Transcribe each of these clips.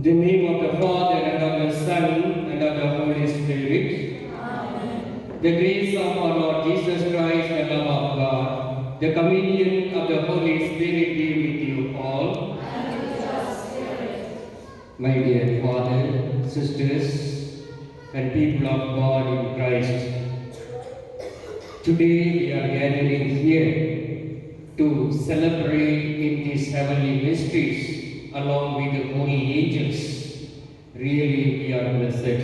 In the name of the Father, and of the Son, and of the Holy Spirit. Amen. The grace of our Lord Jesus Christ, the love of God, the communion of the Holy Spirit be with you all. And with your spirit. My dear Father, sisters, and people of God in Christ, today we are gathering here to celebrate in these heavenly mysteries along with the holy angels. Really, we are blessed.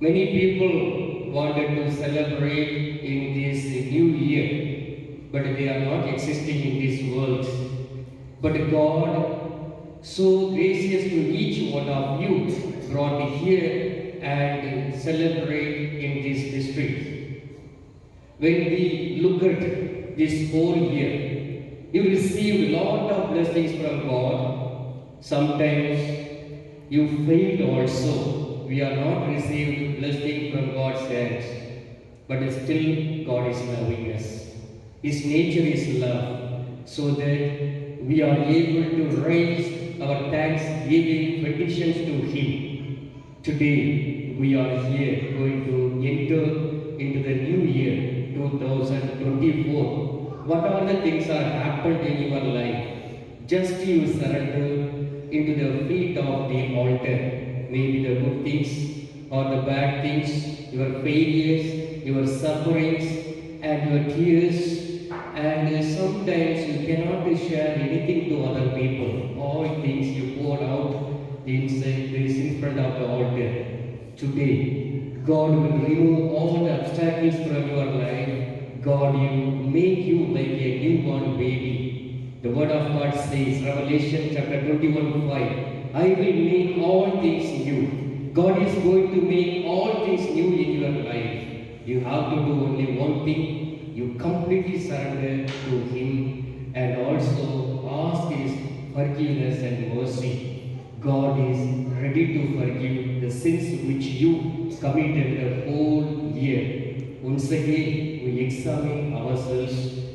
Many people wanted to celebrate in this new year, but they are not existing in this world. But God, so gracious to each one of you, brought here and celebrate in this district. When we look at this whole year, you receive a lot of blessings from God. Sometimes you failed also. We are not received blessing from God's hands, but still God is loving us. His nature is love, so that we are able to raise our thanksgiving petitions to Him. Today we are here going to enter into the new year 2024. What are the things that happened in your life? Just you surrender into the feet of the altar. Maybe the good things or the bad things, your failures, your sufferings, and your tears. And sometimes you cannot share anything to other people. All things you pour out inside this in front of the altar. Today, God will remove all the obstacles from your life. God will make you like a newborn baby. The word of God says, Revelation chapter 21:5, I will make all things new. God is going to make all things new in your life. You have to do only one thing. You completely surrender to Him and also ask His forgiveness and mercy. God is ready to forgive the sins which you committed the whole again we examine ourselves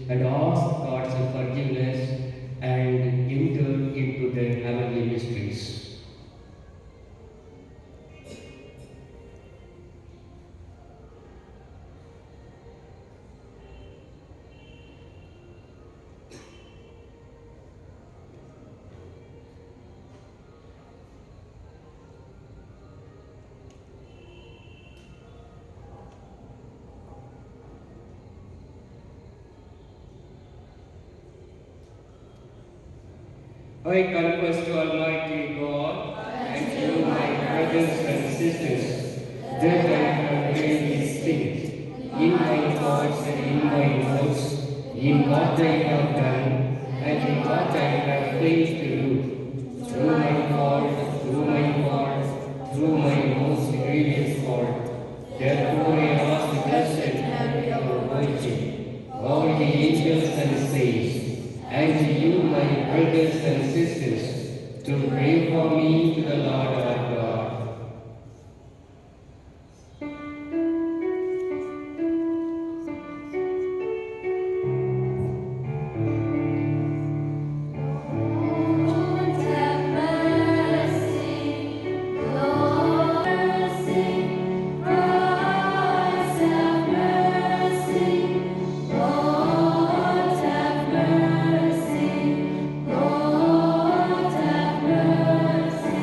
and ask God's forgiveness and enter into the heavenly mysteries. I confess to Almighty God and to my brothers and sisters that I have really sinned in my thoughts and in my words, in what I have done and in what I have failed to do, through my fault, through my most grievous fault. Therefore I ask the Blessed Mary, our Virgin, all the angels and saints, and you, my brothers and sisters, to pray for me to the Lord our God. Lord, have mercy. Lord, mercy. Christ, have mercy. Lord, have mercy. Lord, have mercy.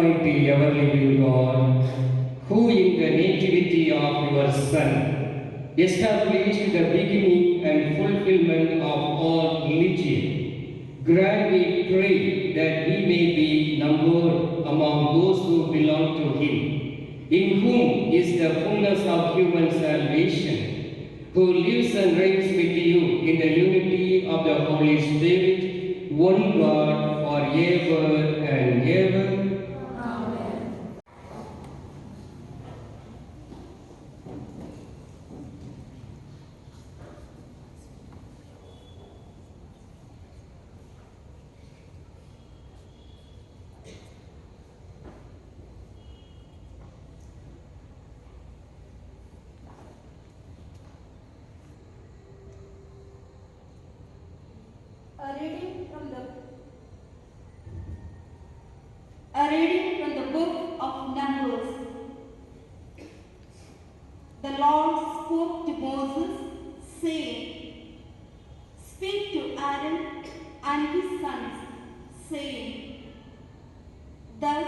Almighty, ever living God, who in the nativity of your Son established the beginning and fulfillment of all religion, grant, we pray, that we may be numbered among those who belong to Him, in whom is the fullness of human salvation, who lives and reigns with you in the unity of the Holy Spirit, one God, forever and ever. A reading from the book of Numbers. The Lord spoke to Moses, saying, "Speak to Aaron and his sons, saying, Thus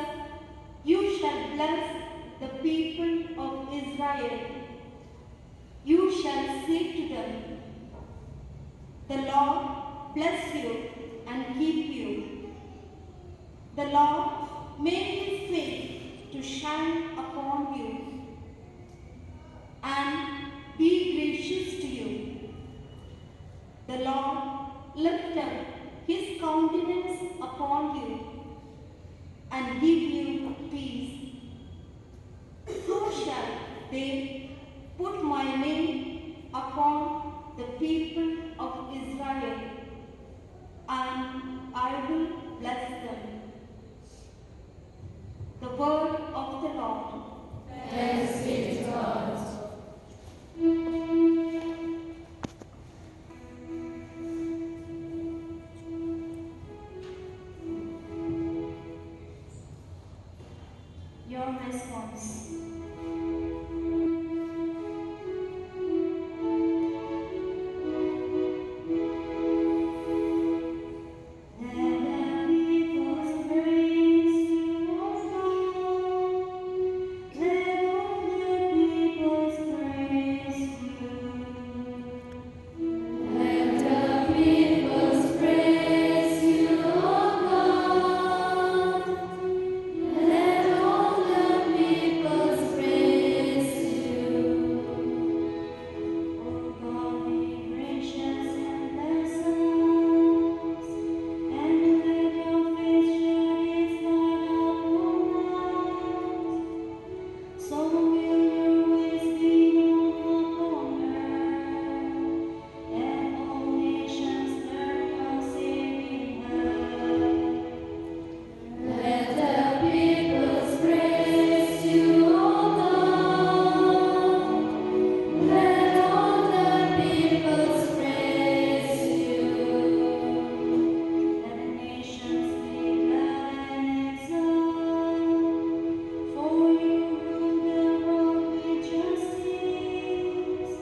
you shall bless the people of Israel. You shall say to them, The Lord bless you and keep you. The Lord make His face to shine upon you and be gracious to you. The Lord lift up His countenance upon you and give you peace. So shall they put my name upon the people of Israel, and I will bless them." The word of the Lord. Thanks be to God. Your response. Let the peoples praise you, O God. Let all the peoples praise you. O God, be gracious and bless us, and let your face shine upon us. So will your ways be known upon earth, and all nations learn your saving word. Let the peoples praise you, O God. Let all the peoples praise you. Let the nations be glad and exult, for you rule the world with justice.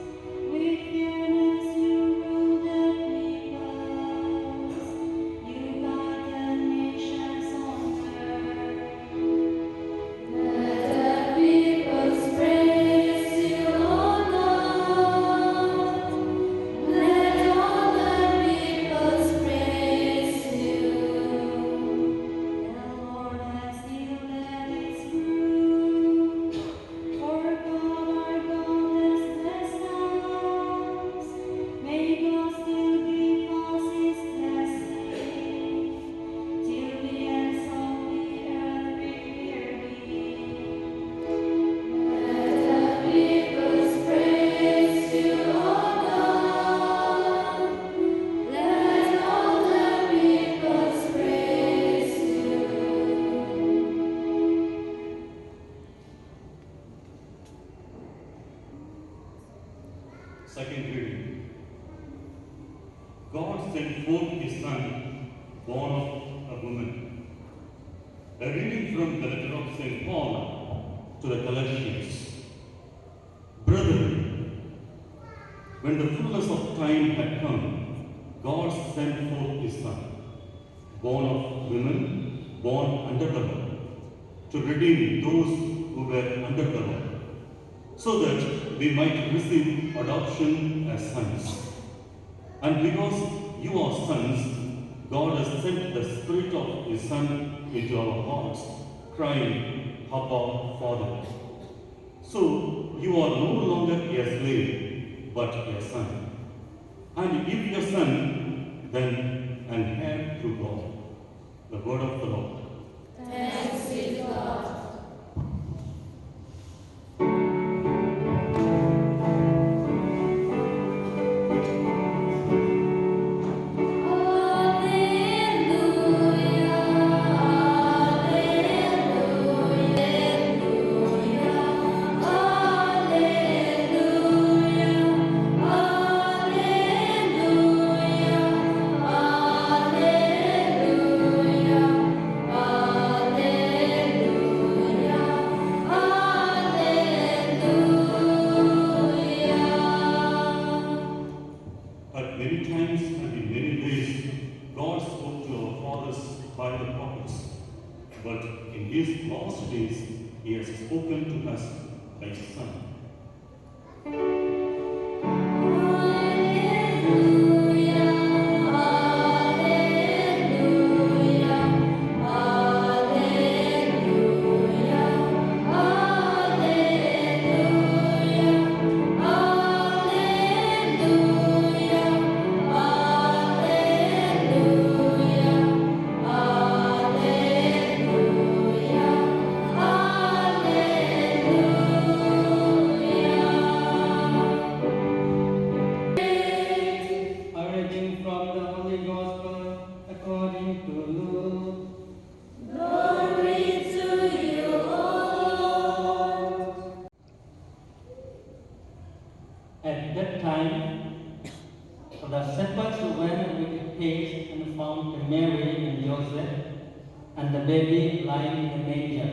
With fairness you rule the peoples. You guide the nations on earth. Let the peoples praise you, O God. Let all the peoples praise you. The Lord has yielded His fruit, for God our God has blessed us. May God still give us His blessing, till the ends of the earth prepare Thee. Let the peoples praise you, O God. Let all the peoples praise you. Second reading. God sent forth His Son, born of a woman. A reading from the letter of St. Paul to the Galatians. Brethren, when the fullness of time had come, God sent forth His Son, born of women, born under the law, to redeem those who were under the law, so that we might receive adoption as sons. And because you are sons, God has sent the Spirit of His Son into our hearts, crying, Abba, Father. So you are no longer a slave, but a son. And if a son, then an heir through God. The word of the Lord. Thanks be to God. At many times and in many ways, God spoke to our fathers by the prophets. But in these last days, He has spoken to us by His Son. A reading from the Holy Gospel according to Luke. Glory to you, Lord. At that time, the shepherds went with haste and found Mary and Joseph and the baby lying in the manger.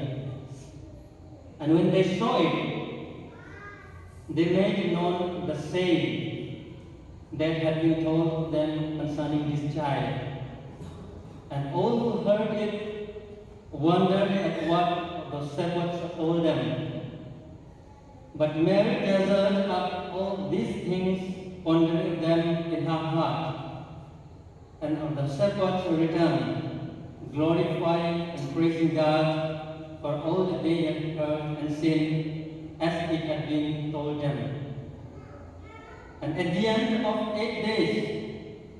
And when they saw it, they made known the saying that had been told them concerning this child. And all who heard it wondered at what the shepherds told them. But Mary gathered up all these things, pondering them in her heart. And the shepherds returned, glorifying and praising God for all that they had heard and seen, as it had been told them. And at the end of 8 days,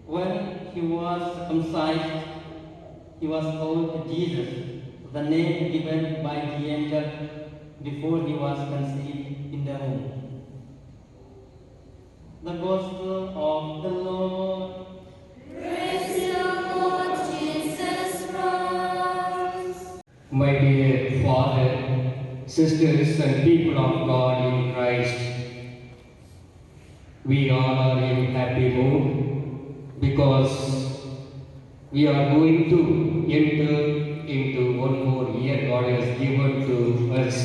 when he was circumcised, he was called Jesus, the name given by the angel before he was conceived in the womb. The Gospel of the Lord. Praise you, Lord Jesus Christ. My dear Father, sisters, and people of God in Christ, we all are in happy mood because we are going to enter into one more year God has given to us,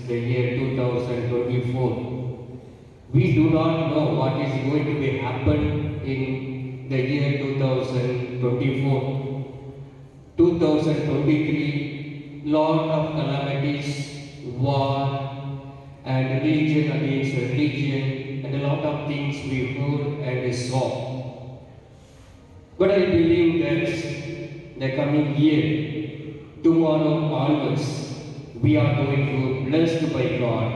the year 2024. We do not know what is going to be happen in the year 2024. 2023, lot of calamities, war, and religion against religion, and a lot of things we heard and saw. But I believe that the coming year, tomorrow onwards, we are going to be blessed by God,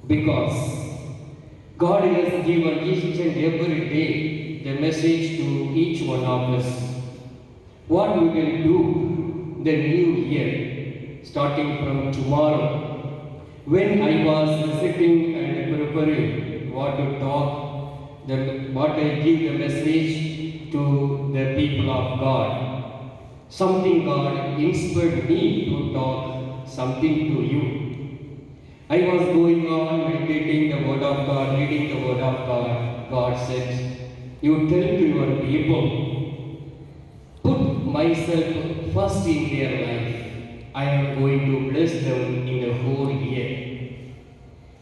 because God has given each and every day the message to each one of us. What we will do the new year, starting from tomorrow. When I was sitting and preparing what to talk, what I give the message to the people of God, something God inspired me to talk something to you. I was going on meditating the word of God, reading the word of God. God said, you tell to your people, put myself first in their life. I am going to bless them in the whole year.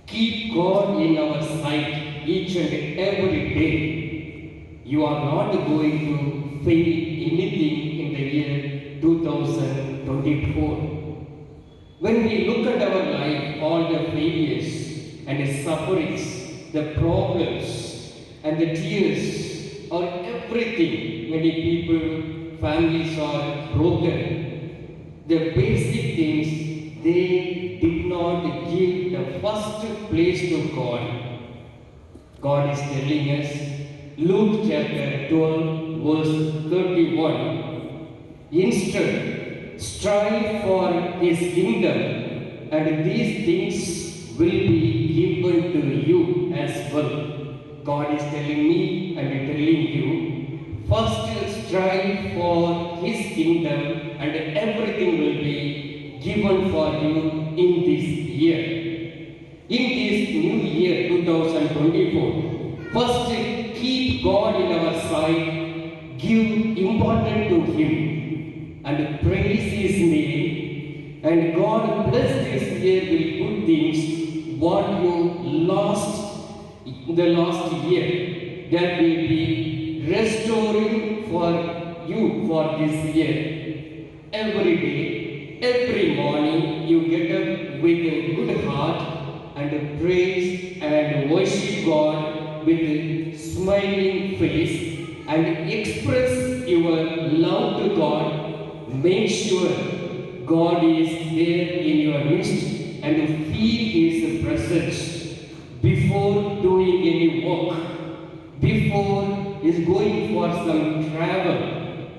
Keep God in our sight each and every day. You are not going to fail anything in the year 2024. When we look at our life, all the failures and the sufferings, the problems and the tears, or everything, many people, families are broken. The basic things, they did not give the first place to God. God is telling us, Luke chapter 12, verse 31, instead, strive for his kingdom, and these things will be given to you as well. God is telling me and telling you, first strive for his kingdom, and everything will be given for you in this year. In this new year 2024, first keep God in our sight, give importance to him, and praise his name, and God bless this year with good things what you lost in the last year, that will be restoring for you for this year. Every day, every morning, you get up with a good heart and praise and worship God with a smiling face and express your love to God. Make sure God is there in your midst and feel his presence before doing any work, before is going for some travel.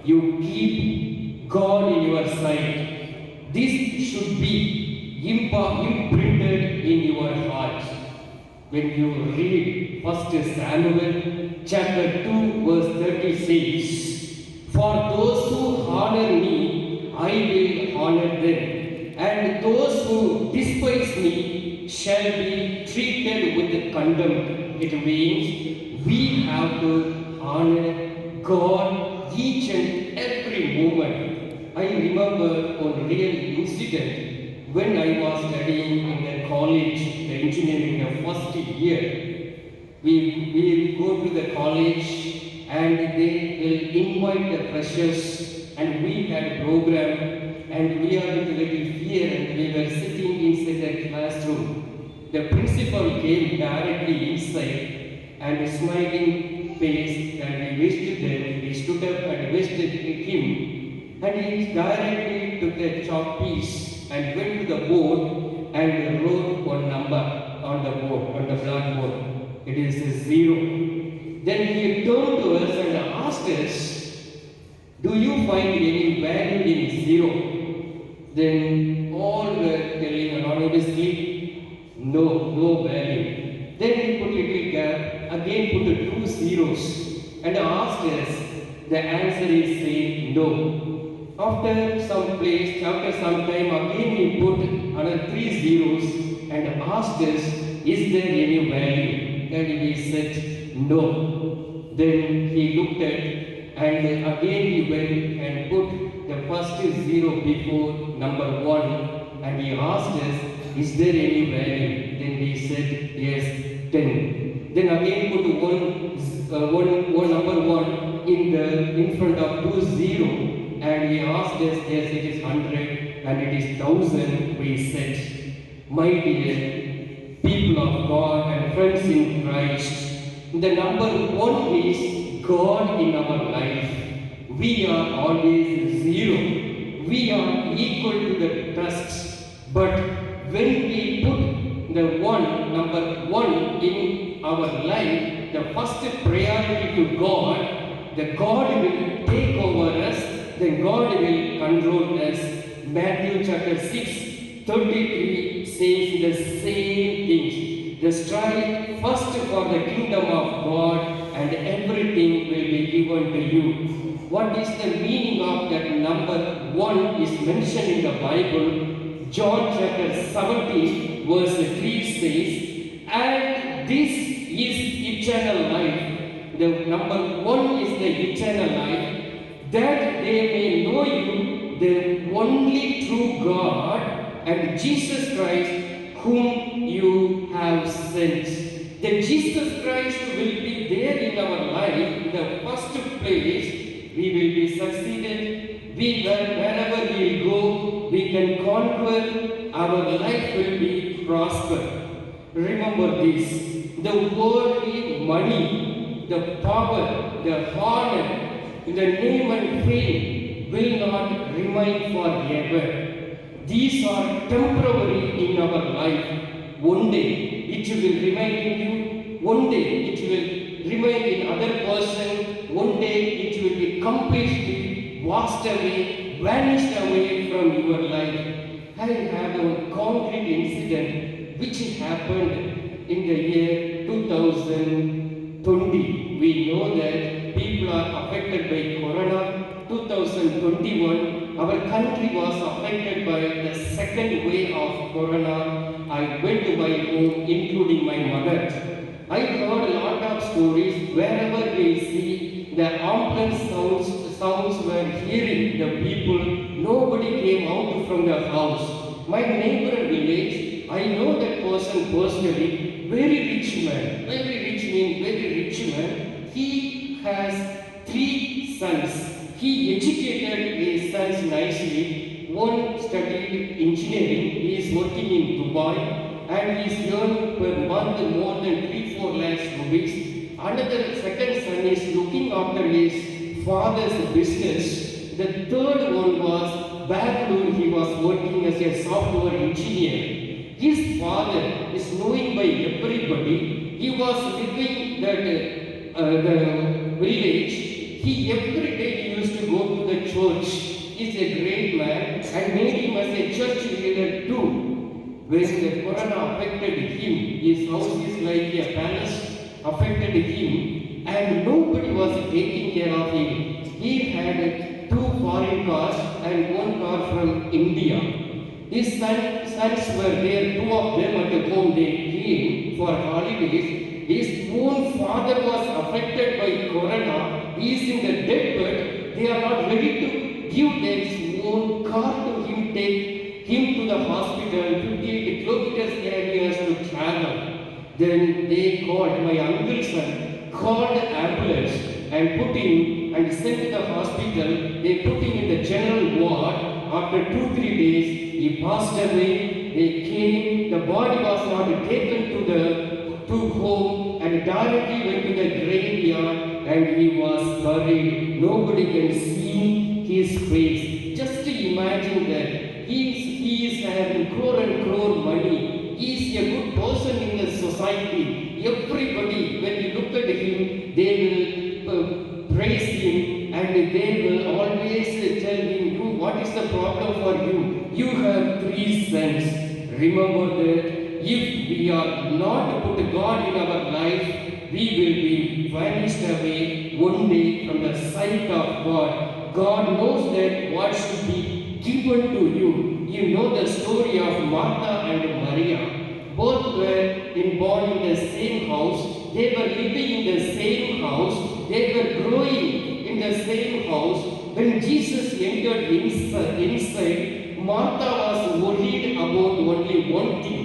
You keep God in your sight. This should be imprinted in your heart. When you read 1 Samuel chapter 2 verse 30 says, for those who honor me, I will honor them, and those who despise me shall be treated with contempt. It means we have to honor God each and every moment. I remember one real incident when I was studying in the college, the engineering, the first year. We go to the college and they will invite the freshers, and we had a program, and we are with a little fear, and we were sitting inside the classroom. The principal came directly inside and smiling face, and we wished them. We stood up and wished him, and he directly took a chalk piece and went to the board and wrote one number on the board, on the blackboard. It is a 0. Then he turned to us and asked us, do you find any value in 0? Then all were telling anonymously, no value. Then he put little gap, again put the 2 zeros and asked us. The answer is saying no. After some time, again he put another 3 zeros and asked us, is there any value? And we said no. Then he looked at, and again he went and put the first 0 before number 1, and he asked us, is there any value? Then we said yes, 10. Then again put one number 1 in front of 2 0. And he asked us, yes, it is 100 and it is 1000. We said, my dear people of God and friends in Christ, the number 1 is God in our life. We are always 0. We are equal to the dust. But when we put the number 1 in our life, the first priority to God, the God will take over us. Then God will control us. Matthew chapter 6, 33 says the same things. The strive first for the kingdom of God, and everything will be given to you. What is the meaning of that number 1 is mentioned in the Bible. John chapter 17 verse 3 says, and this is eternal life. The number 1 is the eternal life, that they may know you, the only true God, and Jesus Christ, whom you have sent. That Jesus Christ will be there in our life in the first place. We will be succeeded. Wherever we go, we can conquer our life will be prosper. Remember this, the worldly money, the power, the honor, the name and fame will not remain forever. These are temporary in our life. One day it will remain in you, one day it will remain in other person, one day it will be completely washed away, vanished away from your life. I have a concrete incident which happened in the year 2020. We know that people are affected by Corona. 2021, our country was affected by the second wave of Corona. I went to my home, including my mother. I heard a lot of stories. Wherever we see the ambulance sounds were hearing the people. Nobody came out from the house. My neighbor village, I know that person personally. Very rich man. Very rich means very rich man. He has 3 sons. He educated his sons nicely. One studied engineering. He is working in Dubai and he is earning per month more than 3-4 lakhs rupees. Another second son is looking after his father's business. The third one was Bangalore. He was working as a software engineer. His father is known by everybody. He was living that the village. He every day he used to go to the church. He's a great man. I made him as a church leader too. When the Corona affected him, his house is like a palace, affected him, and nobody was taking care of him. He had 2 foreign cars and 1 car from India. His sons were there, 2 of them at home. They came for holidays. His own father was affected by Corona. He is in the deathbed. They are not ready to give their own car to him, take him to the hospital, 58 kilometers there he has to travel. Then they called, my uncle's son called ambulance and put him and sent to the hospital. They put him in the general ward. After 2-3 days, he passed away. They came, the body was not taken to home and directly went to the graveyard and he was buried. Nobody can see his face. Just imagine that he is having crore and crore money. He is a good person in the society. Everybody, when you look at him, they will praise him and they will always tell him, you, what is the problem for you? You have 3 sons. Remember that if we are not put God in our life, we will be vanished away one day from the sight of God. God knows that what should be given to you. You know the story of Martha and Maria. Both were born in the same house. They were living in the same house. They were growing in the same house. When Jesus entered inside, Martha was worried about only one thing.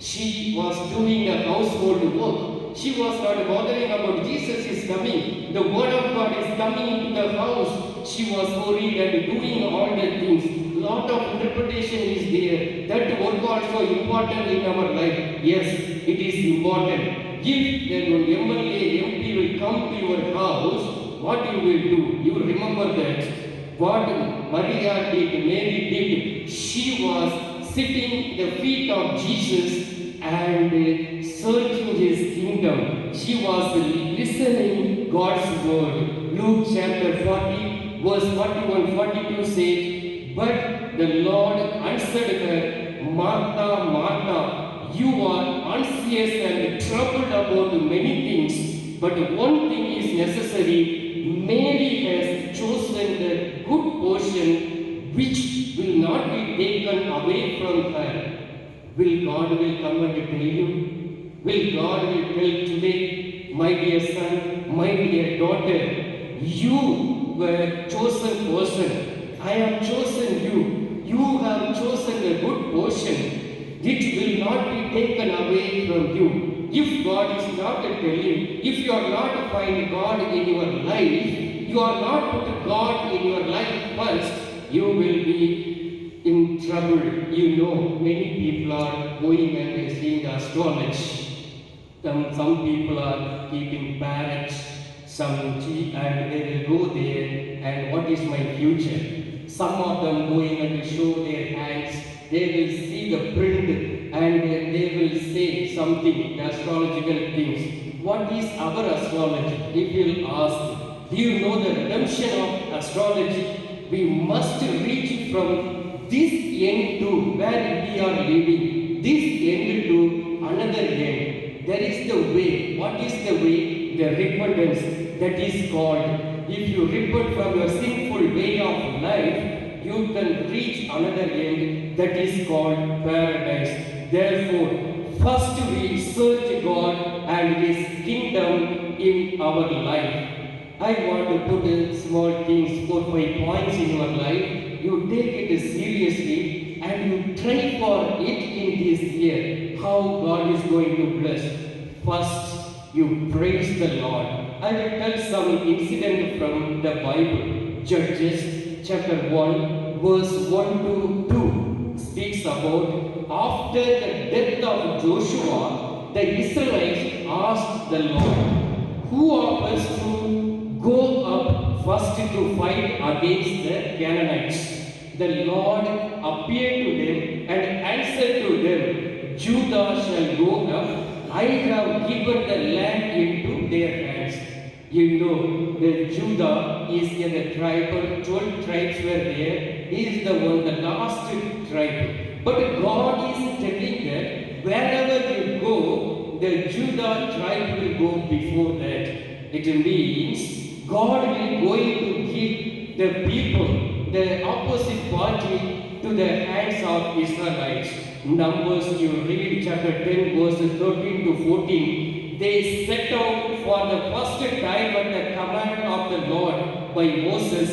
She was doing the household work. She was not bothering about Jesus is coming. The word of God is coming into the house. She was worried and doing all the things. Lot of interpretation is there. That word also important in our life. Yes, it is important. If then when MLA, MP will come to your house, what you will do? You remember that. What Maria did, Mary did. She was sitting at the feet of Jesus and searching his kingdom. She was listening God's word. Luke chapter 40, verse 41-42 says, but the Lord answered her, Martha, Martha, you are anxious and troubled about many things, but one thing is necessary. Mary has chosen the good portion which will not be taken away from her. Will God will come and tell you? Will God will tell today, my dear son, my dear daughter, you were chosen person. I have chosen you. You have chosen the good portion. It will not be taken away from you. If God is not telling, if you are not to find God in your life, you are not put God in your life first, you will be in trouble. You know, many people are going and seeing astrology. Some people are keeping parrots, some tea, and they will go there and what is my future? Some of them going and show their hands. They will see the print and they will say something, astrological things. What is our astrology? If you will ask, do you know the redemption of astrology? We must reach from this end to where we are living, this end to another end. There is the way. What is the way? The repentance. That is called. If you repent from your sinful way of life, you can reach another end. That is called paradise. Therefore, first we search God and His kingdom in our life. I want to put in small things, 4-5 points in your life. You take it seriously and you try for it in this year. How God is going to bless. First, you praise the Lord. I will tell some incident from the Bible. Judges chapter 1, verse 1 to 2 speaks about after the death of Joshua, the Israelites asked the Lord, who of us to go up first to fight against the Canaanites? The Lord appeared to them and answered to them, Judah shall go up. I have given the land into their hands. You know that Judah is in the tribe, 12 tribes were there. He is the one, the last tribe. But God is telling that wherever you go, the Judah tribe will go before that. It means God will going to give the people, the opposite party, to the hands of Israelites. Numbers, you read chapter 10, verses 13 to 14. They set out for the first time at the command of the Lord by Moses.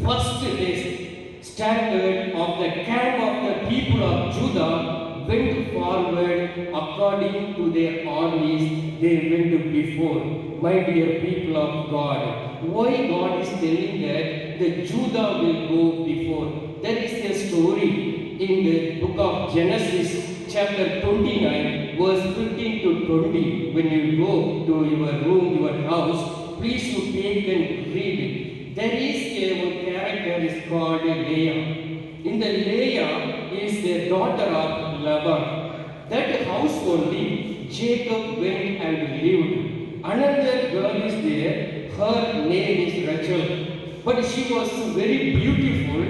First they standard of the camp of the people of Judah went forward according to their armies. They went before. My dear people of God, why God is telling that the Judah will go before? There is a story in the book of Genesis, chapter 29, verse 15 to 20. When you go to your room, your house, please you take and read it. There is a one character is called Leah. In the Leah is the daughter of Laban. That house only Jacob went and lived. Another girl is there. Her name is Rachel. But she was very beautiful.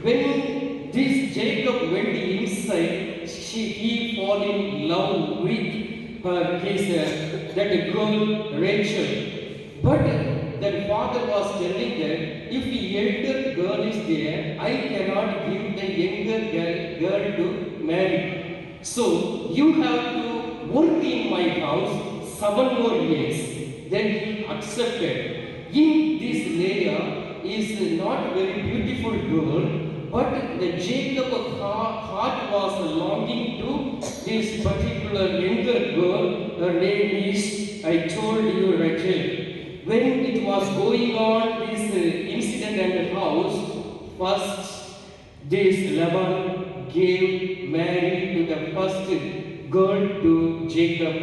When this Jacob went inside, he fall in love with that girl Rachel. But the father was telling that if the elder girl is there, I cannot give the younger girl to marry. So you have to work in my house 7 more years. Then he accepted. In this Leah is not very beautiful girl. But the Jacob heart was longing to this particular younger girl. Her name is, I told you, Rachel. When it was going on, this incident at the house, first this Laban gave Mary to the first girl to Jacob.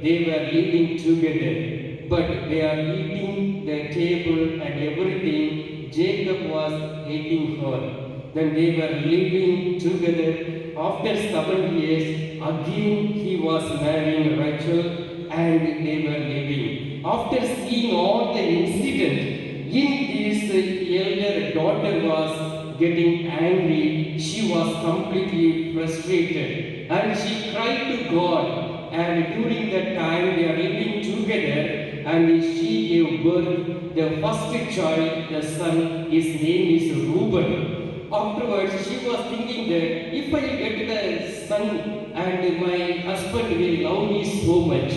They were living together, but they are eating the table and everything. Jacob was hating her. Then they were living together. After 7 years, again he was marrying Rachel and they were living. After seeing all the incident, in this elder daughter was getting angry. She was completely frustrated and she cried to God. And during that time they are living together and she gave birth the first child, the son. His name is Reuben. Afterwards, she was thinking that if I get the son and my husband will love me so much,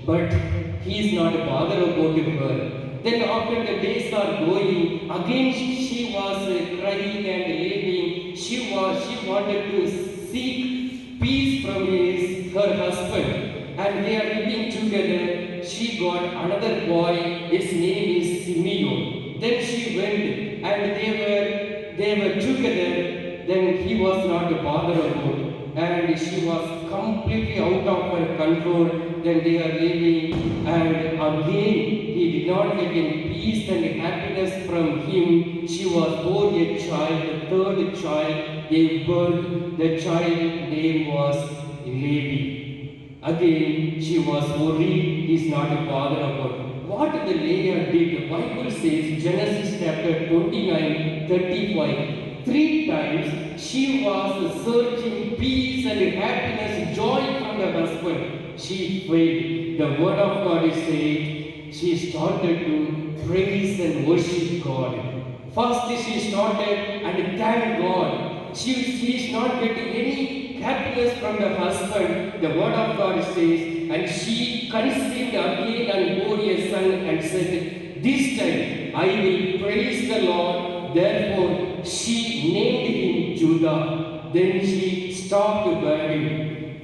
but he is not bothered about her. Then after the days are going, again she was crying and living. She wanted to seek peace from her husband, and they are living together. She got another boy. His name is Simeon. Then she went and they were together. then he was not bothered about. And she was completely out of her control. Then they are living, and again he did not get any peace and happiness from him. She was born a child, the third child gave birth. The child name was Levi. Again she was worried, he is not bothered about. What the Leah did, the Bible says, Genesis chapter 29:35, 3 times she was searching peace and happiness, joy from the husband. She failed. The word of God is saying, she started to praise and worship God. First she started and thank God. She is not getting any happiness from the husband. The word of God says, and she conceived again and bore a son and said, this time I will praise the Lord. Therefore she named him Judah. Then she stopped bearing.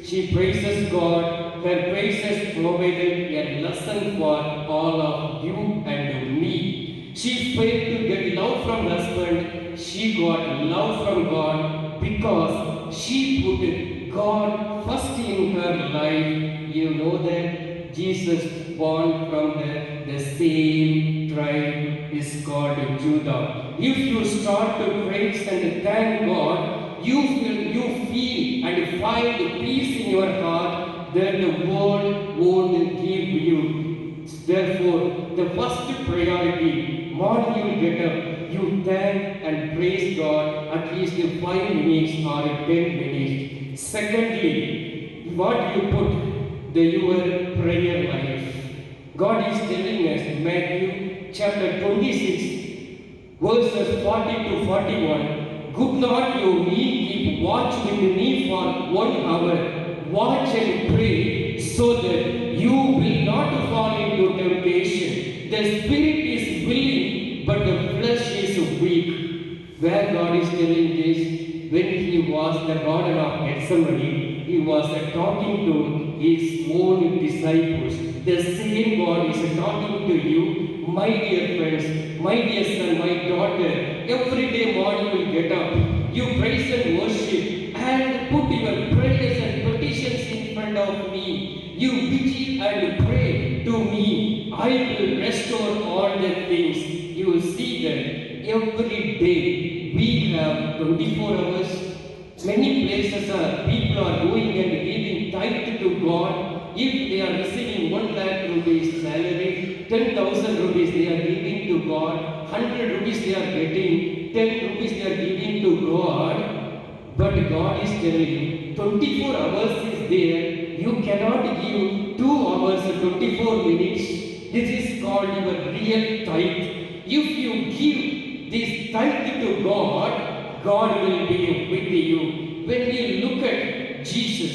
She praises God. Her praises provided a lesson for all of you and me. She failed to get love from husband. She got love from God because she put God first in her life. You know that Jesus born from the same tribe is called Judah. If you start to praise and thank God, you feel and find peace in your heart that the world won't give you. Therefore, the first priority, morning you get up, you thank and praise God at least 5 minutes or 10 minutes. Secondly, what you put your prayer life. God is telling us, Matthew chapter 26, verses 40 to 41. Could not you keep watch with me for 1 hour? Watch and pray so that you will not fall into temptation. The spirit is willing, but the flesh is weak. Where God is telling this, when he was the Garden of Gethsemane, he was talking to his own disciples. The same God is talking to you, my dear friends, my dear son, my daughter. Every day morning you get up, you praise and worship and put your prayers and petitions in front of me. You vigil and pray to me. I will restore all the things. You will see that every day we have 24 hours. Many places people are going and giving tithe to God. If they are receiving 1 lakh rupees salary, 10,000 rupees they are giving to God, 100 rupees they are getting, 10 rupees they are giving to God. But God is telling, 24 hours is there, you cannot give 2 hours, 24 minutes. This is called your real tithe. If you give this tithe to God, God will be with you. When you look at Jesus,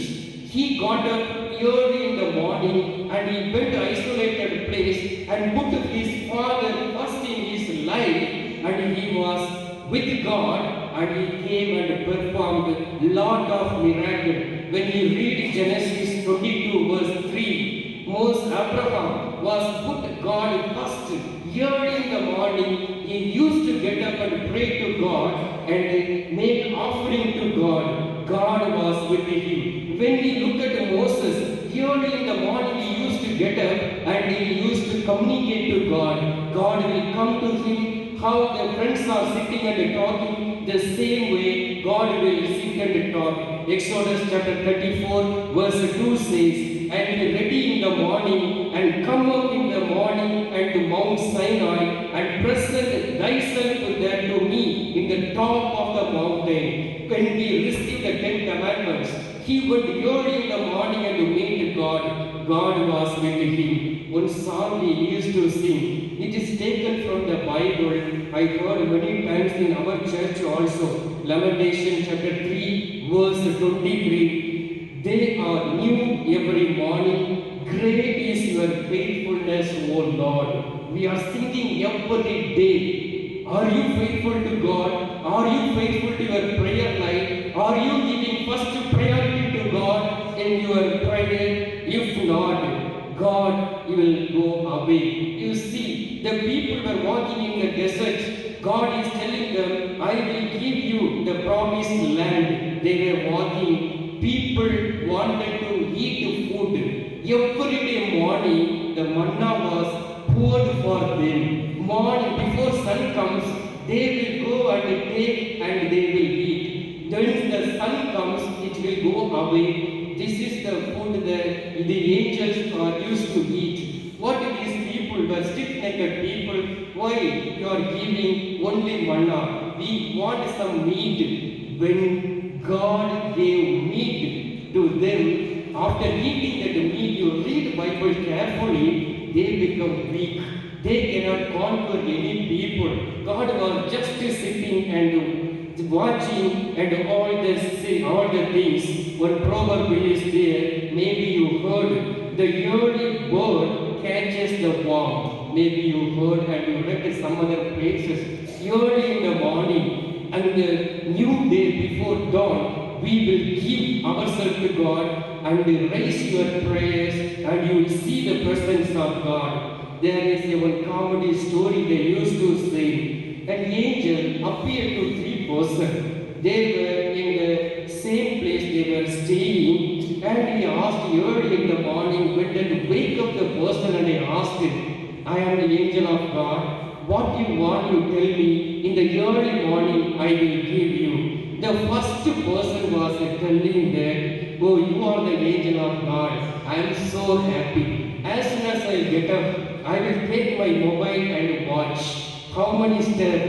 he got up early in the morning and he went to isolated place and put his Father first in his life, and he was with God, and he came and performed lot of miracles. When you read Genesis 22 verse 3, Moses Abraham was put God first. Early in the morning, he used to get up and pray to God and make offering to God. God was with him. When we look at Moses, early in the morning he used to get up and he used to communicate to God. God will come to him. How the friends are sitting and talking, the same way God will sit and talk. Exodus chapter 34 verse 2 says, and be ready in the morning and come up in the morning and to Mount Sinai and present thyself there to me in the top of the mountain. When we received the 10 commandments, he went early in the morning and to meet God. God was with him. One song he used to sing. It is taken from the Bible. I heard many times in our church also. Lamentation chapter 3 verse 23. They are new every morning. Great is your faithfulness, O Lord. We are singing every day. Are you faithful to God? Are you faithful to your prayer life? Are you giving first priority to God in your prayer? If not, God will go away. You see, the people were walking in the desert. God is telling them, I will give you the promised land. They were walking. People wanted to eat food. Every day morning, the manna was poured for them. Morning, before sun comes, they will go and take and they will eat. When the sun comes, it will go away. This is the food that the angels are used to eat. What these people were stiff-necked people? Why you are giving only manna? We want some meat. When God gave meat to them, after eating that meat, you read Bible carefully, they become weak. They cannot conquer any people. God was just sitting and watching and all the things. One proverb is there, maybe you heard, the early bird catches the worm. Maybe you heard and you read some other places. Early in the morning and the new day before dawn, we will give ourselves to God and raise your prayers and you will see the presence of God. There is a one comedy story they used to say. An angel appeared to three persons. They were in the same place they were staying and he asked early in the morning, went and wake up the person and he asked him, I am the angel of God. What you want, you tell me. In the early morning, I will give you. The first person was telling that, oh, you are the angel of God. I am so happy. As soon as I get up, I will take my mobile and watch. How many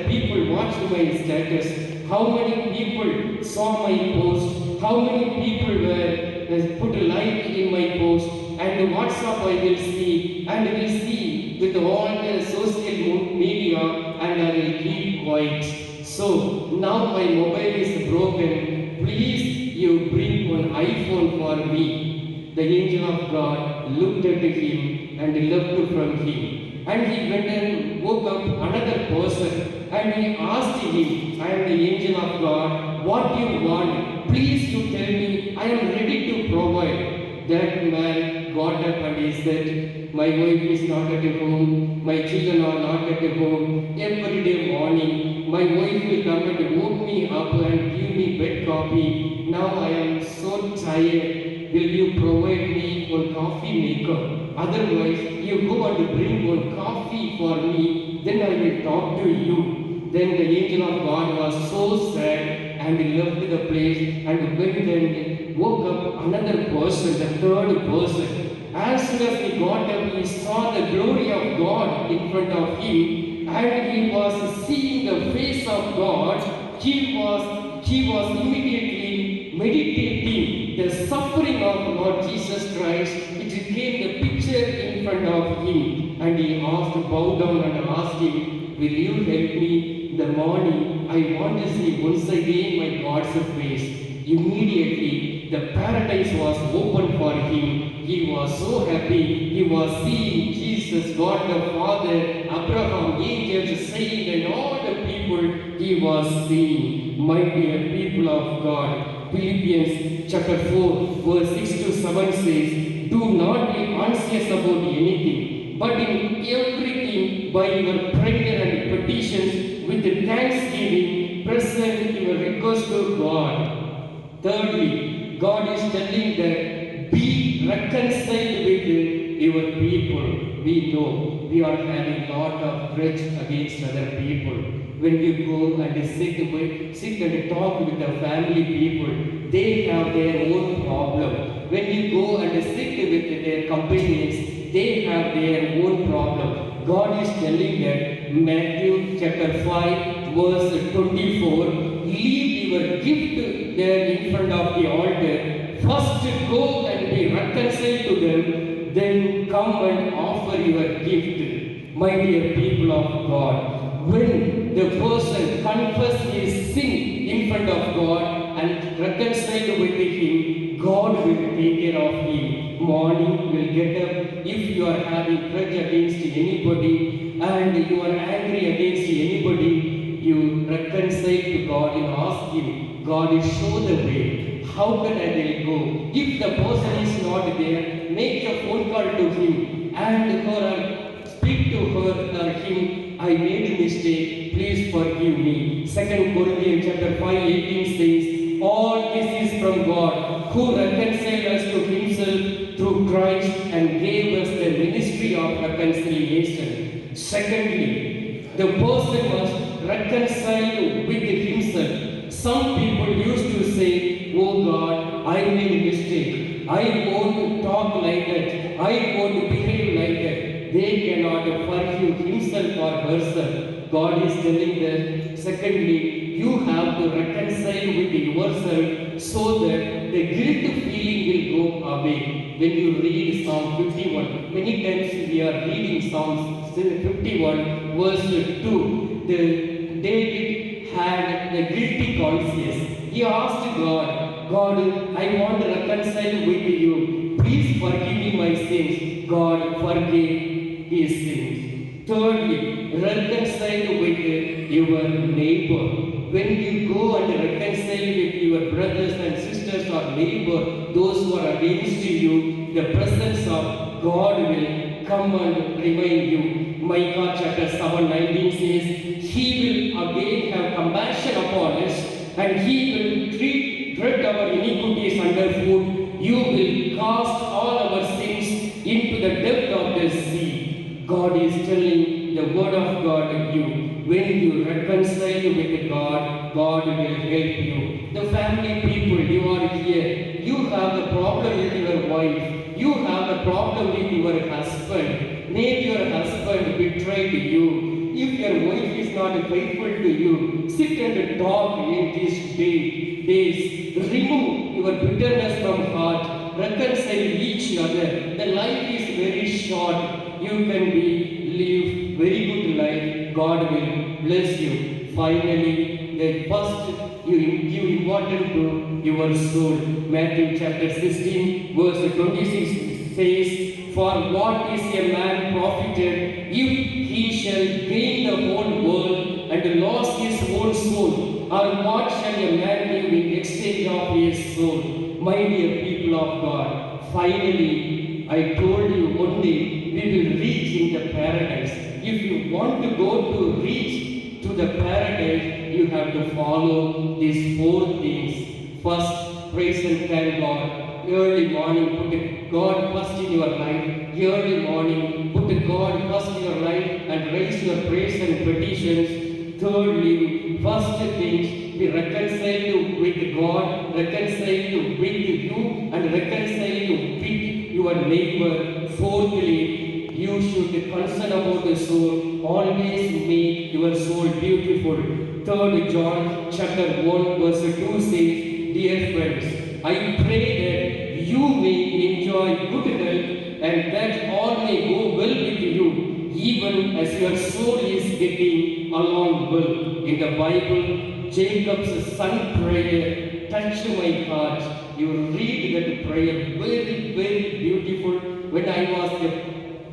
people watched my status? How many people saw my post? How many people were put a like in my post? And WhatsApp I will see and will see with all the social media and I will keep quiet. So now my mobile is broken. Please you bring one iPhone for me. The angel of God looked at him and left from him. And he went and woke up another person and he asked him, I am the angel of God, what do you want? Please you tell me, I am ready to provide. That man got up and he said, my wife is not at home, my children are not at home. Every day morning, my wife will come and woke me up and give me bed coffee. Now I am so tired. Will you provide me one coffee maker? Otherwise, you go and bring one coffee for me, then I will talk to you. Then the angel of God was so sad and he left the place and went and woke up another person, the third person. As soon as he got up, he saw the glory of God in front of him and he was seeing the face of God. He was immediately meditating the suffering of Lord Jesus Christ. It became the picture in front of him and he bowed down and asked him, will you help me in the morning? I want to see once again my God's face. Immediately the paradise was opened for him. He was so happy. He was seeing Jesus, God the Father, Abraham, angels, saints and all the people he was seeing. My dear people of God, Philippians chapter 4 verse 6 to 7 says, do not be anxious about anything, but in everything by your prayer and petitions with thanksgiving present your request to God. Thirdly, God is telling that be reconciled with your people. We know we are having lot of grudge against other people. When you go and sit and talk with the family people, they have their own problem. When you go and sit with their companions, they have their own problem. God is telling that Matthew chapter 5 verse 24, leave your gift there in front of the altar. First go and be reconciled to them, then come and offer your gift. My dear people of God, when the person confesses his sin in front of God and reconciled with him, God will take care of him. Morning will get up. If you are having grudge against anybody and you are angry against anybody, you reconcile to God and ask him, God, show the way. How can I go? If the person is not there, make a phone call to him and speak to her or him I made a mistake, please forgive me. 2 Corinthians chapter 5:18 says, all this is from God, who reconciled us to himself through Christ and gave us the ministry of reconciliation. Secondly, the person must reconcile with himself. Some people used to say, oh God, I made a mistake. I want to talk like that. I want to behave like that. They cannot forgive himself or herself. God is telling that. Secondly, you have to reconcile with yourself so that the guilt feeling will go away. When you read Psalm 51, many times we are reading Psalm 51 verse 2. David had the guilty conscience. He asked God, God, I want to reconcile with you. Please forgive me my sins. God forgave his sins. Thirdly, reconcile with your neighbor. When you go and reconcile with your brothers and sisters or neighbor, those who are against you, the presence of God will come and remind you. Micah chapter 7:19 says, He will again have compassion upon us, and He will tread our iniquities underfoot. You will cast all our sins into the depth of the sea. God is telling the word of God to you. When you reconcile with God, God will help you. The family people, you are here. You have a problem with your wife. You have a problem with your husband. Maybe your husband betrayed you. If your wife is not faithful to you, sit and talk in these days. Remove your bitterness from heart. Reconcile each other. The life is very short. You can live very good life. God will bless you. Finally, the first you give importance to your soul. Matthew chapter 16 verse 26 says, For what is a man profited if he shall gain the whole world and lose his own soul? Or what shall a man give in exchange of his soul? My dear people of God, finally, I told you one day we will reach in the paradise. If you want to go to reach to the paradise, you have to follow these 4 things. First, praise and thank God. Early morning, put God first in your life. Early morning, put God first in your life and raise your praise and petitions. Thirdly, first things, be reconciled with God, reconciled with you, and reconciled with your neighbor. Fourthly, you should concern about the soul. Always make your soul beautiful. 3 John chapter 1 verse 2 says, Dear friends, I pray that you may enjoy good health and that all may go well with you, even as your soul is getting along well. In the Bible, Jacob's son prayer touched my heart. You read that prayer, very, very beautiful. When I was a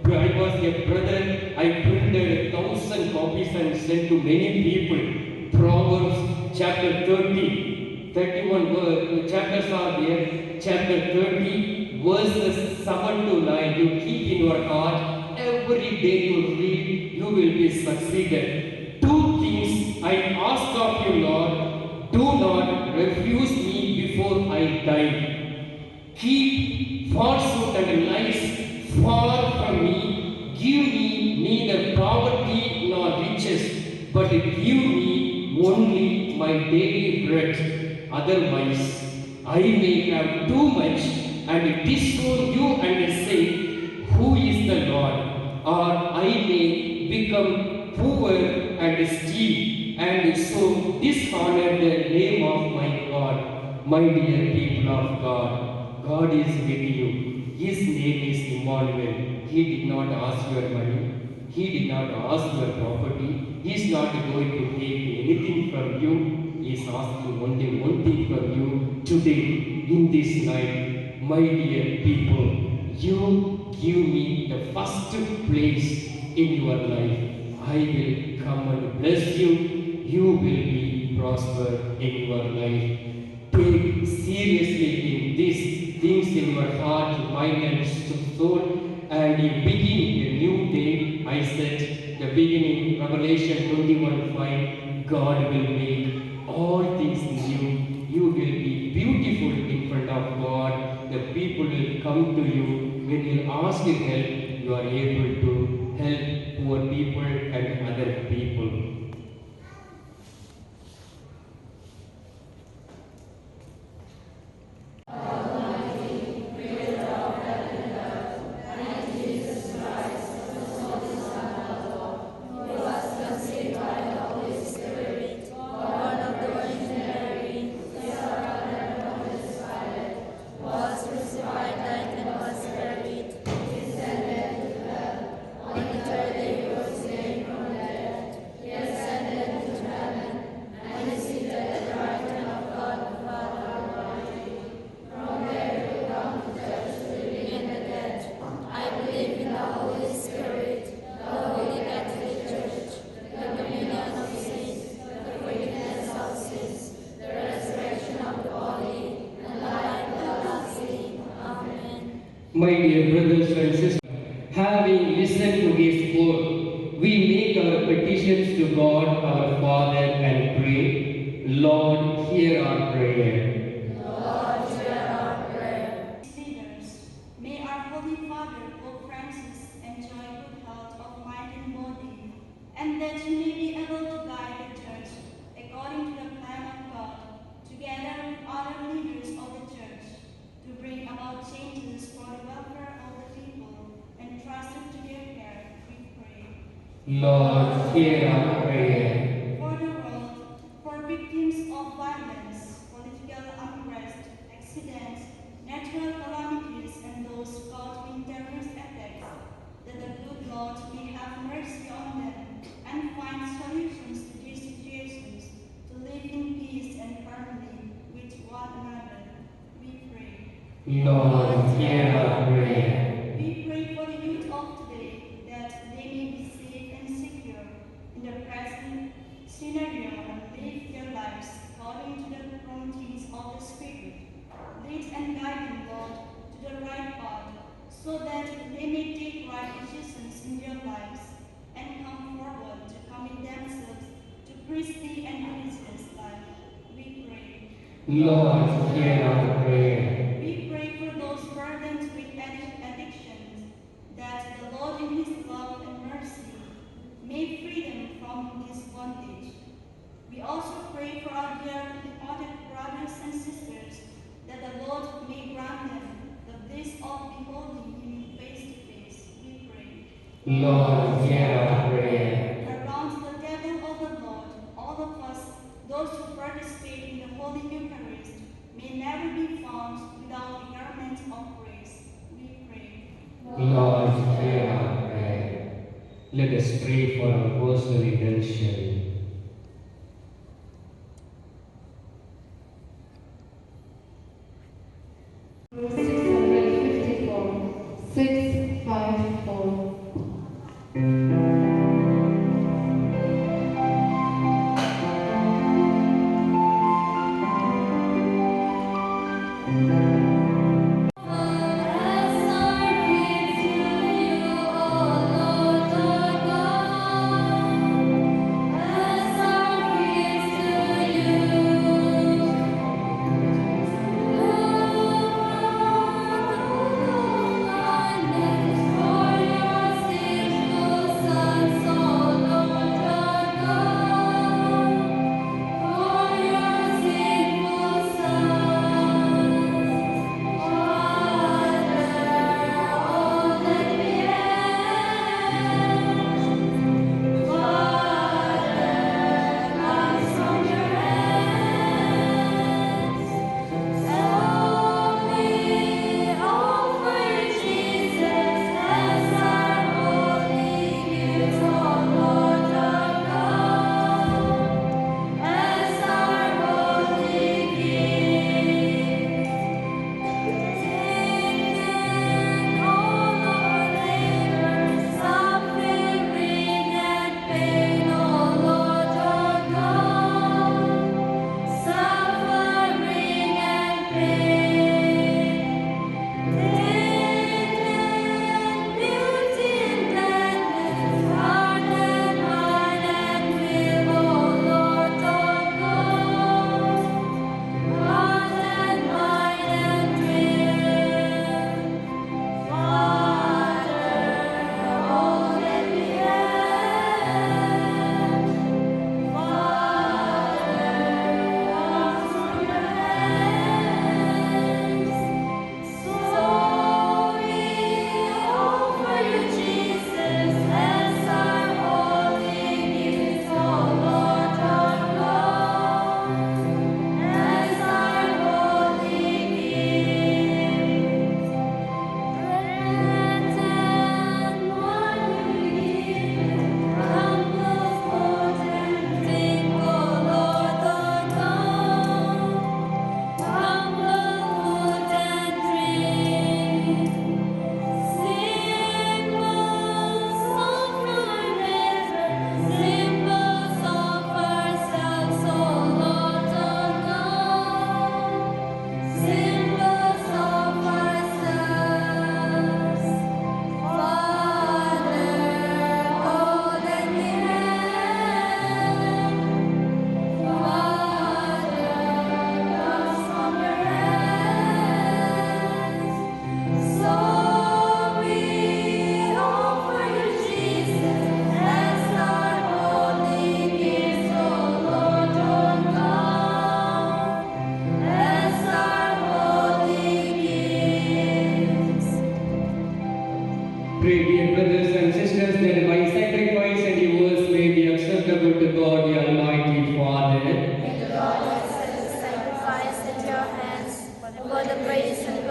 brother, I printed 1,000 copies and sent to many people. Proverbs chapter 31 chapters are there. Chapter 30 verses 7 to 9. You keep in your heart. Every day you read, you will be succeeded. 2 things I ask of you, Lord. Do not refuse me before I die. Keep falsehood and lies far from me. Give me neither poverty nor riches, but give me only my daily bread. Otherwise, I may have too much and disown you and say, Who is the Lord? Or I may become poor and steal, and so dishonor the name of my God. My dear people of God, God is with you. His name is Emmanuel. He did not ask your money. He did not ask your property. He is not going to take anything from you. He is asking only one thing from you today, in this night. My dear people, you give me the first place in your life. I will come and bless you. You will be prosper in your life. Take seriously in these things in your heart, mind and soul, and you begin a new day. I said, the beginning, Revelation 21:5, God will make all things new. You will be beautiful in front of God. The people will come to you. When you ask for help, you are able to help poor people and other people. My dear brothers and sisters, having listened to His word, we make our petitions to God our Father and pray, Lord, hear our prayer. Lord, hear our prayer. Leaders, may our Holy Father, Pope Francis, enjoy good health of mind and body, and that he may be able to guide the Church according to the plan of God, together with other leaders of the Church, to bring about changes for the welfare of the people entrusted to their care, we pray. Lord, hear our prayer. For the world, for victims of violence, political unrest, accidents, natural calamities, and those caught in terrorist attacks, that the good Lord may have mercy on them and find solutions to these situations, to live in peace and harmony with one another. We pray. Lord, hear our prayer. We pray for the youth of today, that they may be safe and secure in the present scenario and live their lives according to the promptings of the Spirit. Lead and guide them, Lord, to the right path, so that they may take right decisions in their lives and come forward to commit themselves to priestly and religious life. We pray. Lord, hear our prayer. We pray for those burdened with addictions, that the Lord in His love and mercy may free them from this bondage. We also pray for our dear departed brothers and sisters, that the Lord may grant them the bliss of beholding Him face to face. We pray. Lord, hear our prayer. Around the table of the Lord, all of us, those who participate in the Holy Eucharist, may never be found without the garment of grace. We pray. Lord, hear our prayer. Let us pray for our personal intention. Verse 654, 654. As I pray to you, O Lord our God,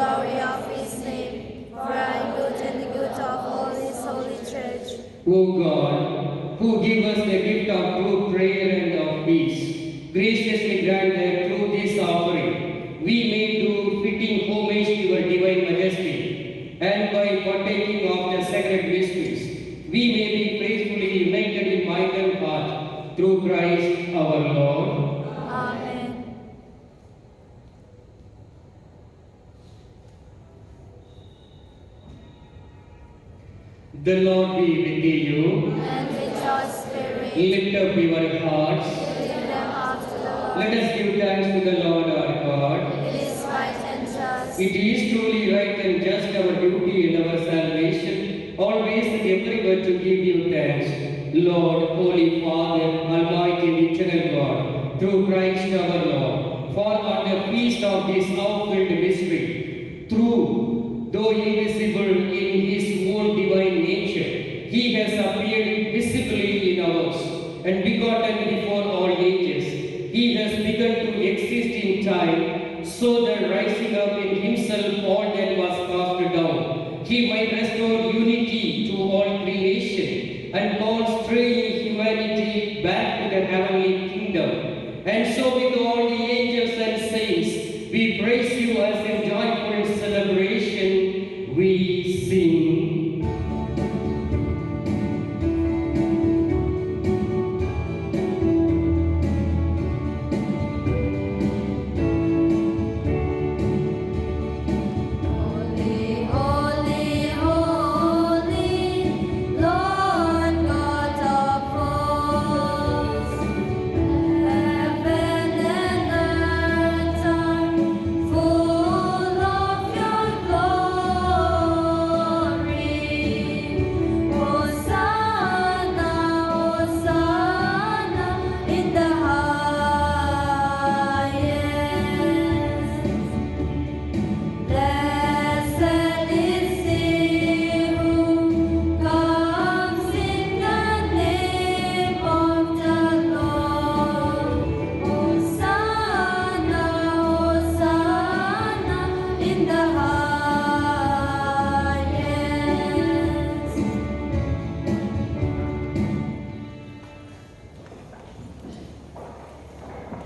glory of his name, for our good and the good of all his holy church. O God, who give us the gift of true prayer and of peace, graciously grant that through this offering we may do fitting homage to your divine majesty, and by partaking of the sacred mysteries, we may be faithfully united in mind and heart through Christ our Lord. Amen. The Lord be with you. And with your spirit, Lift up your hearts. lift them up to the Lord. Let us give thanks to the Lord our God. It is right and just. It is truly right and just our duty and our salvation, always and everywhere to give you thanks, Lord, Holy Father, Almighty and eternal God, through Christ our Lord. For on the feast of this outfilled mystery, through, though invisible in his own divine nature, he has appeared visibly in ours, and begotten before all ages. He has begun to exist in time, so that rising up in himself all that was cast down, he might restore unity to all creation and call straying humanity back to the heavenly kingdom. And so with all the angels and saints, we praise you as in joyful celebration we sing. Holy, holy, holy, Lord God of hosts, heaven and earth are full of your glory. Hosanna, Hosanna in the highest. Blessed is he who comes in the name of the Lord. Hosanna, Hosanna in the highest.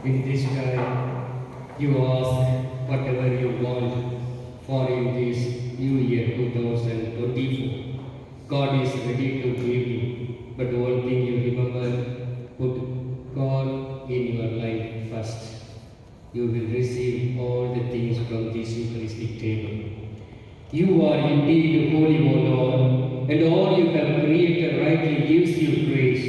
In this time, you ask whatever you want for in this new year 2024. God is ready to give you, but one thing you remember, put God in your life first. You will receive all the things from this Eucharistic table. You are indeed holy, O Lord, and all you have created rightly gives you praise.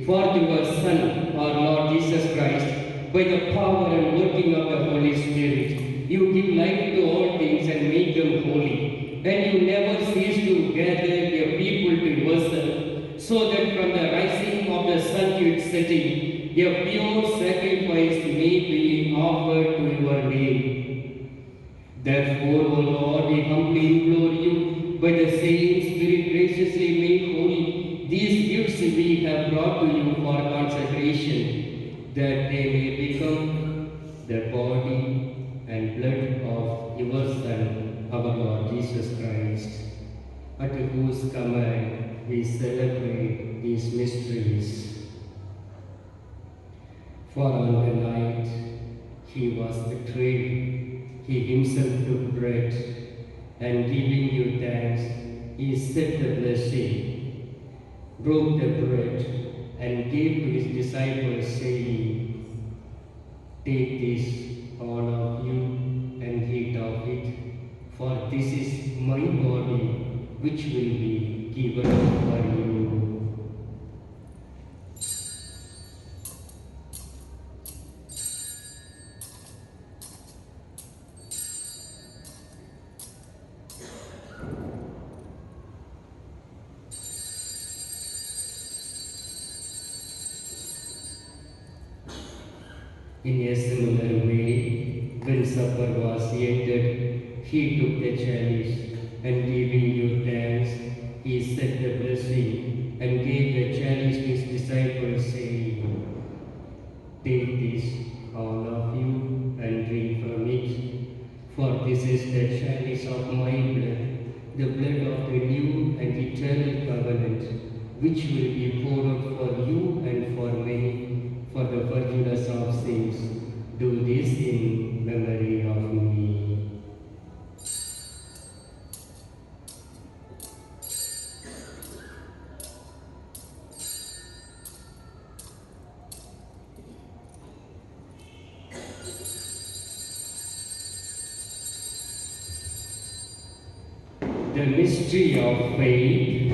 For through your Son, our Lord Jesus Christ, by the power and working of the Holy Spirit, you give life to all things and make them holy. And you never cease to gather your people to yourself, so that from the rising of the sun to its setting, a pure sacrifice may be offered to your name. Therefore, O Lord, we humbly implore you, by the same Spirit graciously make holy these gifts we have brought to you for consecration, that they may become the body and blood of your Son, our Lord Jesus Christ, at whose command we celebrate these mysteries. For on the night he was betrayed, he himself took bread, and giving you thanks, he said the blessing, broke the bread, and gave to his disciples, saying, "Take this, all of you, and eat of it, for this is my body, which will be given for you." In a similar way, when supper was ended, he took the chalice, and giving you thanks, he said the blessing, and gave the chalice to his disciples, saying, "Take this, all of you, and drink from it, for this this is the chalice of my blood, the blood of the new and eternal covenant, which will be poured out for you and for many, for the forgiveness of sins. Do this in memory of me. The mystery of faith.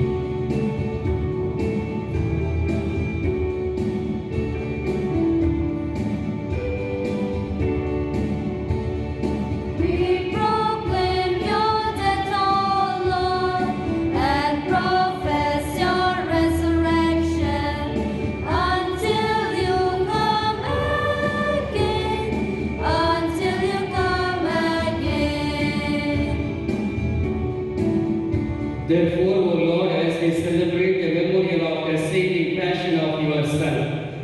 We proclaim your death, O Lord, and profess your resurrection until you come again, until you come again. Therefore, O Lord, as we celebrate the memorial of the saving passion of your Son,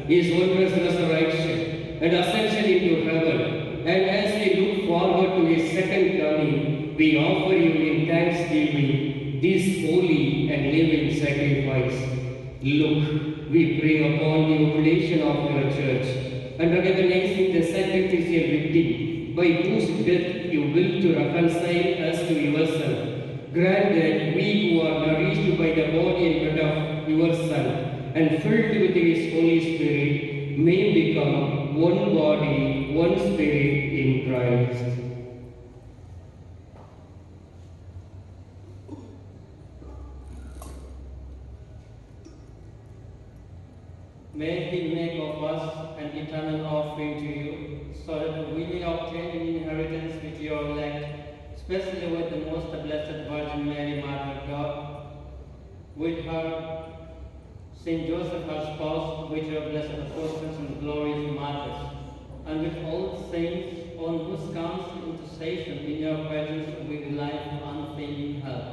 his wondrous resurrection and ascension into heaven, and as we look forward to his second coming, we offer you in thanksgiving this holy and living sacrifice. Look, we pray upon the oblation of your church, and recognizing the sacrificial victim by whose death you will to reconcile us to yourself. Grant that we who are nourished by the body and blood of your Son and filled with his Holy Spirit may become one body, one spirit in Christ. May he make of us an eternal offering to you, so that we may obtain an inheritance with your elect, especially with the most blessed Virgin Mary, Mother of God, with her Saint Joseph, her spouse, with your blessed apostles and glorious martyrs, and with all the saints on whose counsel intercession in your presence we rely for unfailing help.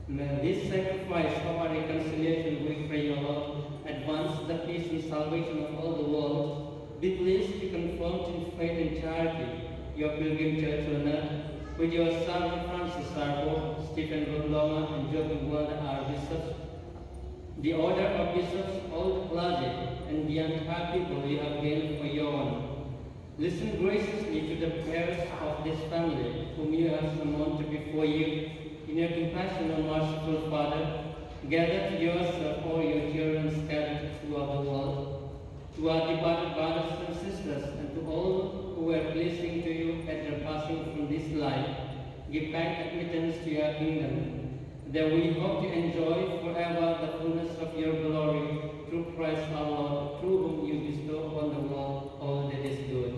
May this sacrifice of our reconciliation, we pray, O Lord, advance the peace and salvation of all the world. Be pleased to confirm in faith and charity your pilgrim church on earth, with your son Francis our Pope, Stephen Rundoma, and Joachim Walder our bishops, the order of bishops, all the clergy, and the entire people you have gained for your honor. Listen graciously to the prayers of this family, whom you have summoned before you. In your compassion, O merciful Father, gather to yourself all your children scattered throughout the world. To our departed brothers and sisters, and to all who were pleasing to you at their passing from this life, give kind admittance to your kingdom, that we hope to enjoy forever the fullness of your glory, through Christ our Lord, through whom you bestow upon the world all that is good.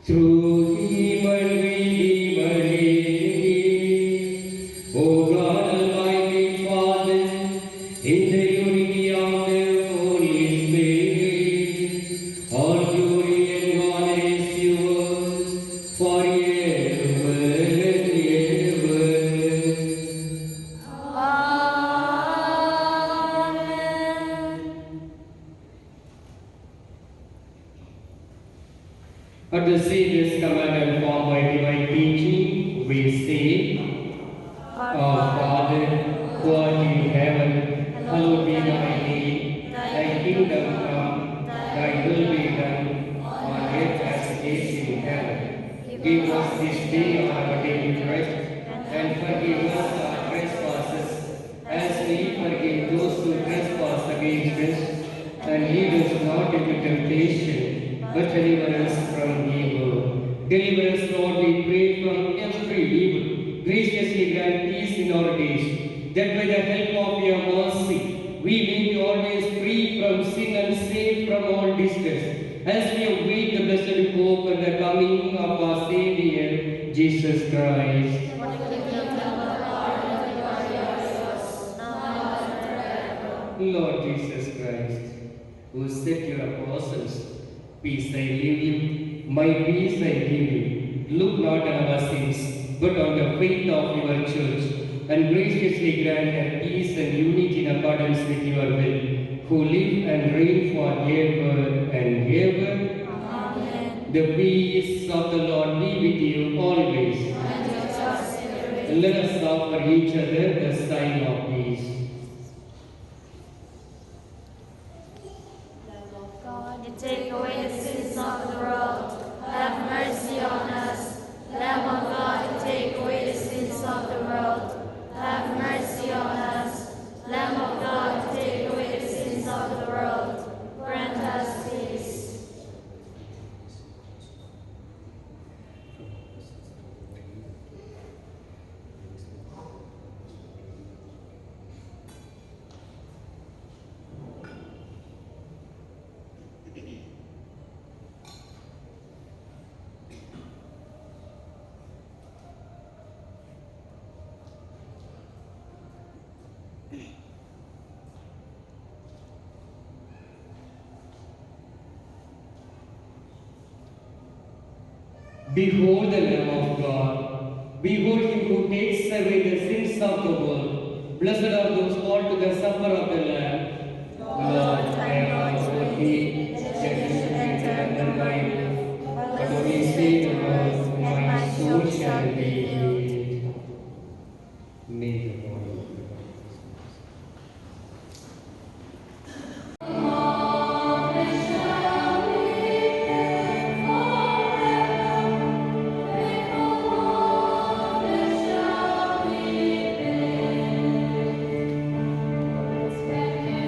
Through him and with him and in him, O God Almighty Father, in the unity of the Holy Spirit, all glory and honor is yours forever and ever. Amen. At the Savior's command and formed by divine teaching, we say, Our Father, who art in heaven, hallowed be thy name. Thy kingdom come, thy will be done, on earth as it is in heaven. Give us this day our daily bread, and forgive us our trespasses, as we forgive those who trespass against us. And lead us not into temptation, but deliver us from evil. Deliver us, Lord, we pray, from every evil. Graciously grant peace in our days, that by the help of your mercy, we may be always free from sin and safe from all distress, as we await the blessed hope and the coming of our Savior, Jesus Christ. Lord Jesus Christ, who said to your apostles, Peace I leave you, my peace I give you. Look not on our sins, but on the faith of your church, and graciously grant her peace and unity in accordance with your will, who live and reign forever and ever. Amen. The peace of the Lord be with you always. And with your spirit. And let us offer each other the sign of peace. God, you take away the sins of the world. Have mercy on us. Lamb of God, you take away the sins of the world. Have mercy on us. Lamb of God, you take away the sins of the world. Grant us peace. Behold the Lamb of God. Behold him who takes away the sins of the world. Blessed are those called to the supper of the Lamb. Lord, I am not worthy that you should enter under my roof, but only say the word, and my soul shall be healed. May the Lord Back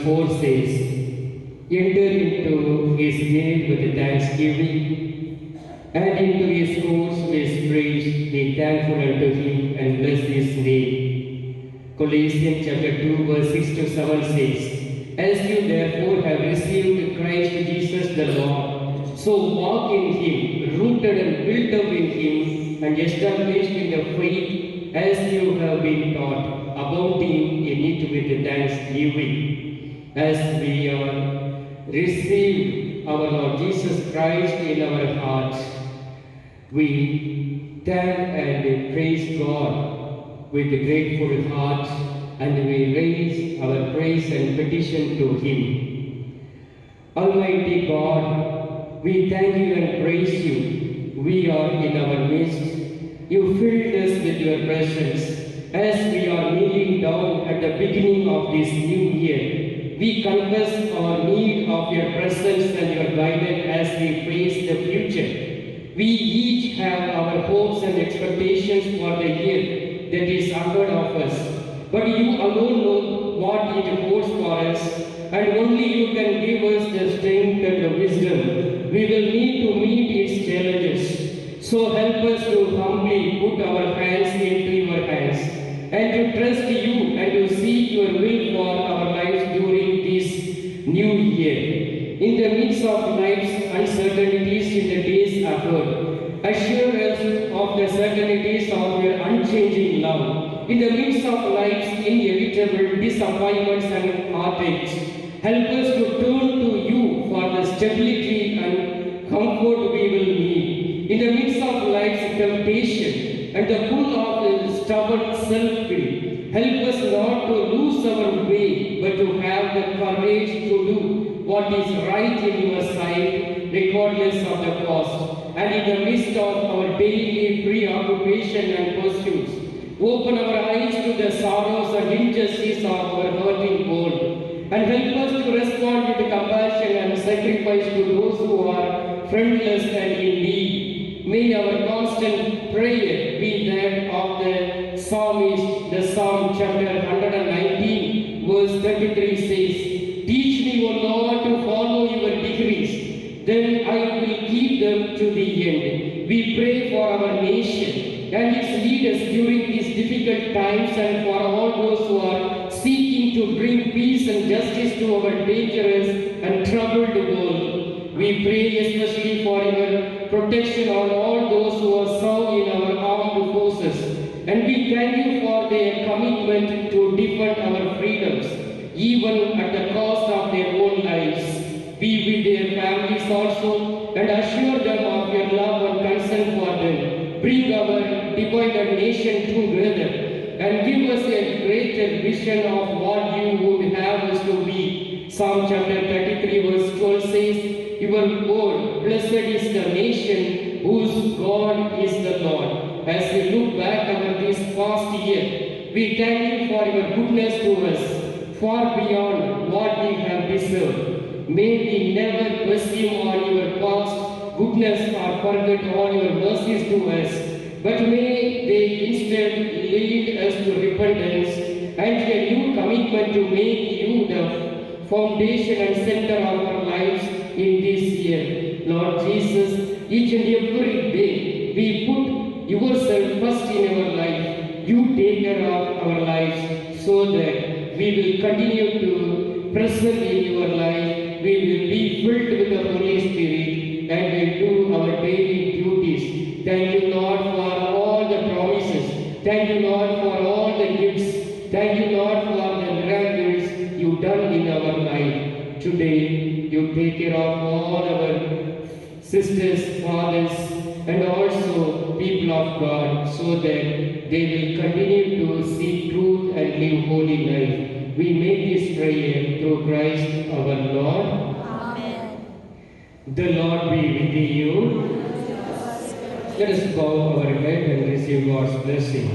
4 says, enter into his gate with thanksgiving, and into his courts with praise. Be thankful unto him and bless his name. Colossians chapter 2 verse 6 to 7 says, as you therefore have received Christ Jesus the Lord, so walk in him, rooted and built up in him, and established in the faith as you have been taught, abounding in it with thanksgiving. As we have received our Lord Jesus Christ in our hearts, we thank and praise God with a grateful heart, and we raise our praise and petition to him. Almighty God, we thank you and praise you. We are in our midst. You filled us with your presence. As we are kneeling down at the beginning of this new year, we confess our need of your presence and your guidance as we face the future. We each have our hopes and expectations for the year that is ahead of us. But you alone know what it holds for us, and only you can give us the strength and the wisdom we will need to meet its challenges. So help us to humbly put our hands into your hands, and to trust you and to seek your will for our lives during this new year. In the midst of life's uncertainties in the days ahead, assure us of the certainties of your unchanging love. In the midst of life's inevitable disappointments and heartaches, help us to turn to you for the stability and comfort we will need. In the midst of life's temptation and the pull of stubborn self-will, help us not to lose our way, but to have the courage to do what is right in your sight, regardless of the cost. And in the midst of our daily preoccupation and pursuits, open our eyes to the sorrows and injustice of our hurting world, and help us to respond with compassion and sacrifice to those who are friendless and in need. May our constant prayer be that of the psalmist. The Psalm chapter 119 verse 33 says, teach me, O Lord, to follow your decrees, then I will keep them to the end. We pray for our nation and its leaders during these difficult times, and for all those who are seeking to bring peace and justice to our dangerous and troubled world. We pray especially for your protection on all those who are served in our armed forces, and we thank you for their commitment to defend our freedoms, even at the cost of their own lives. Be with their families also, and assure them of your love and concern for them. Bring our divided nation together, and give us a greater vision of what you would have us to be. Psalm chapter 33 verse 12 says, your word, blessed is the nation whose God is the Lord. As we look back over this past year, we thank you for your goodness to us, far beyond what we have deserved. May we never presume on your past goodness or forget all your mercies to us, but may they instead lead us to repentance and a new commitment to make you the foundation and center of our lives in this year. Lord Jesus, each and every day we put yourself first in our life. You take care of our lives so that we will continue to present in your life. We will be filled with the Holy Spirit and will do our daily duties. Thank you, Lord, for all the promises. Thank you, Lord, for all the gifts. Thank you, Lord, for the miracles you've done in our life. Today, you take care of all our sisters, fathers, and also people of God, so that they will continue to seek truth and live holy life. We make this prayer through Christ our Lord. Amen. The Lord be with you. Let us bow our head and receive God's blessing.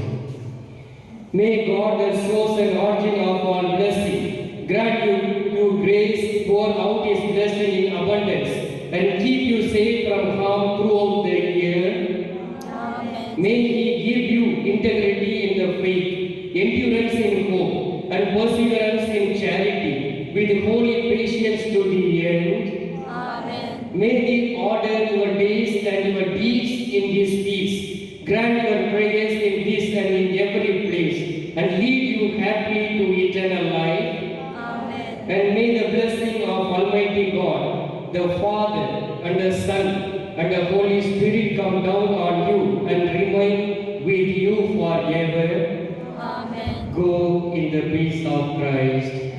May God, the source and origin of all blessing, grant you grace, pour out His blessing in abundance, and keep you safe from harm throughout the year. Amen. May He give you integrity in the faith, endurance in hope, and perseverance in charity. with holy patience to the end. Amen. May Thee order your days and your deeds in this peace. Grant your prayers in this and in every place, and lead you happily to eternal life. Amen. And may the blessing of Almighty God, the Father and the Son and the Holy Spirit come down on you and remain with you forever. Amen. Go in the peace of Christ.